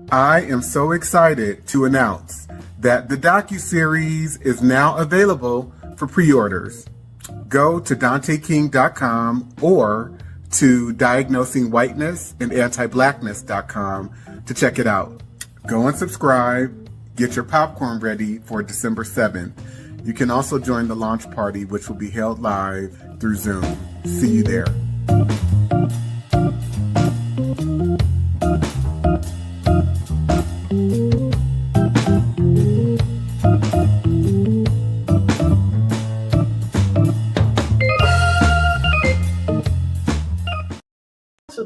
I am so excited to announce that the Docuseries is now available for pre-orders. Go to DanteKing.com or to Diagnosing Whiteness and Anti-Blackness.com to check it out. Go and subscribe. Get your popcorn ready for December 7th. You can also join the launch party, which will be held live through Zoom. See you there.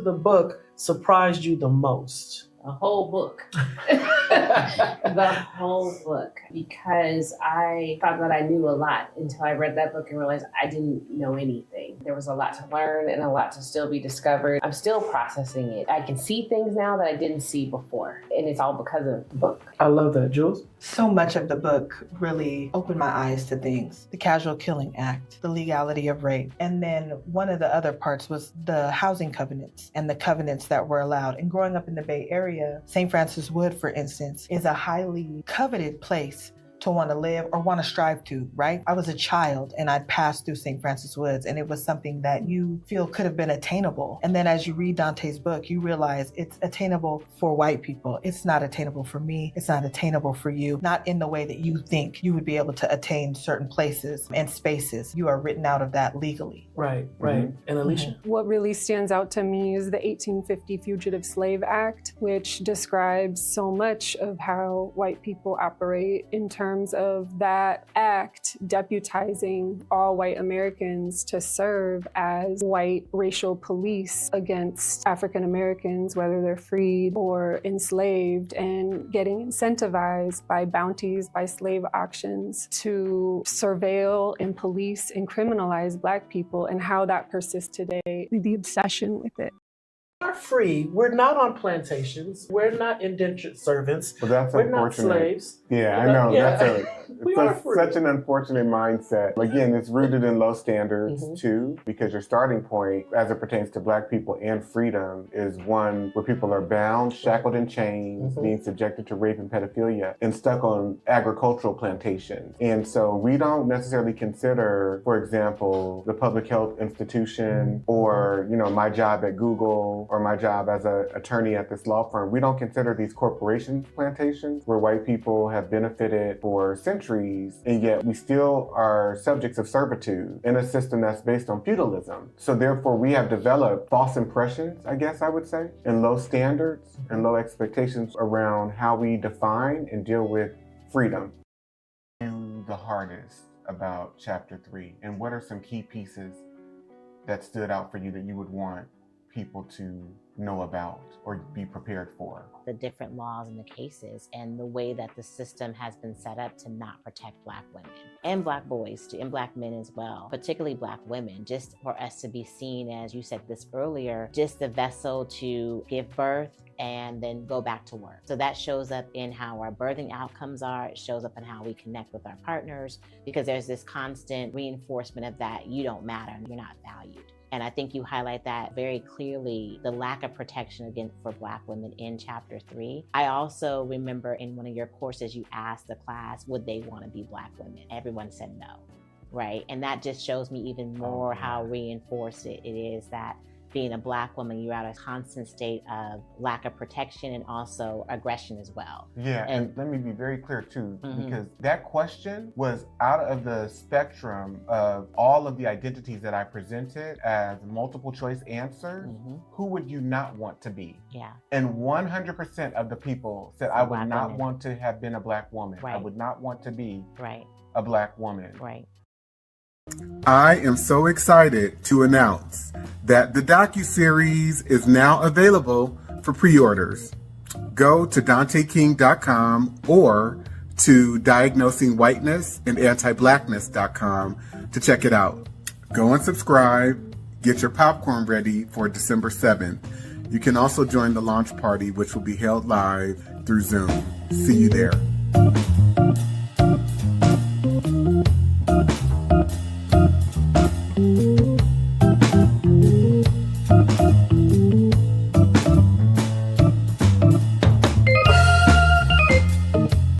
The book surprised you the most? A whole book. The whole book. Because I thought that I knew a lot until I read that book and realized I didn't know anything. There was a lot to learn and a lot to still be discovered. I'm still processing it. I can see things now that I didn't see before. And it's all because of the book. I love that. Jules? So much of the book really opened my eyes to things. The Casual Killing Act, the legality of rape. And then one of the other parts was the housing covenants and the covenants that were allowed. And growing up in the Bay Area, St. Francis Wood, for instance, is a highly coveted place to want to live or want to strive to, right? I was a child and I'd passed through St. Francis Woods and it was something that you feel could have been attainable. And then as you read Dante's book, you realize it's attainable for white people. It's not attainable for me. It's not attainable for you. Not in the way that you think you would be able to attain certain places and spaces. You are written out of that legally. Right. And Alicia? What really stands out to me is the 1850 Fugitive Slave Act, which describes so much of how white people operate in terms of that act deputizing all white Americans to serve as white racial police against African Americans, whether they're freed or enslaved, and getting incentivized by bounties, by slave auctions to surveil and police and criminalize Black people, and how that persists today, the obsession with it. We're free. We're not on plantations. We're not indentured servants. Well, that's We're unfortunate. not slaves. Yeah, I know. Yeah. That's such an unfortunate mindset. Again, it's rooted in low standards too, because your starting point, as it pertains to Black people and freedom, is one where people are bound, shackled in chains, being subjected to rape and pedophilia, and stuck on agricultural plantations. And so we don't necessarily consider, for example, the public health institution or, my job at Google or my job as an attorney at this law firm. We don't consider these corporation plantations where white people have benefited for centuries, and yet we still are subjects of servitude in a system that's based on feudalism. So therefore we have developed false impressions, I guess I would say, and low standards and low expectations around how we define and deal with freedom. The hardest about chapter 3, and what are some key pieces that stood out for you that you would want people to know about or be prepared for? The different laws and the cases and the way that the system has been set up to not protect Black women and Black boys too, and Black men as well, particularly Black women, just for us to be seen, as you said this earlier, just the vessel to give birth and then go back to work. So that shows up in how our birthing outcomes are. It shows up in how we connect with our partners, because there's this constant reinforcement of that you don't matter and you're not valued. And I think you highlight that very clearly, the lack of protection for Black women in chapter 3. I also remember in one of your courses, you asked the class, would they want to be Black women? Everyone said no, right? And that just shows me even more how reinforced it is that being a Black woman, you're at a constant state of lack of protection and also aggression as well. Yeah, and let me be very clear too, because that question was out of the spectrum of all of the identities that I presented as multiple choice answers. Who would you not want to be? Yeah. And 100% of the people said, I would not want to have been a Black woman. Right. I would not want to be right. a Black woman. Right. I am so excited to announce that the Docuseries is now available for pre-orders. Go to DanteKing.com or to Diagnosing Whiteness and Anti-Blackness.com to check it out. Go and subscribe. Get your popcorn ready for December 7th. You can also join the launch party, which will be held live through Zoom. See you there.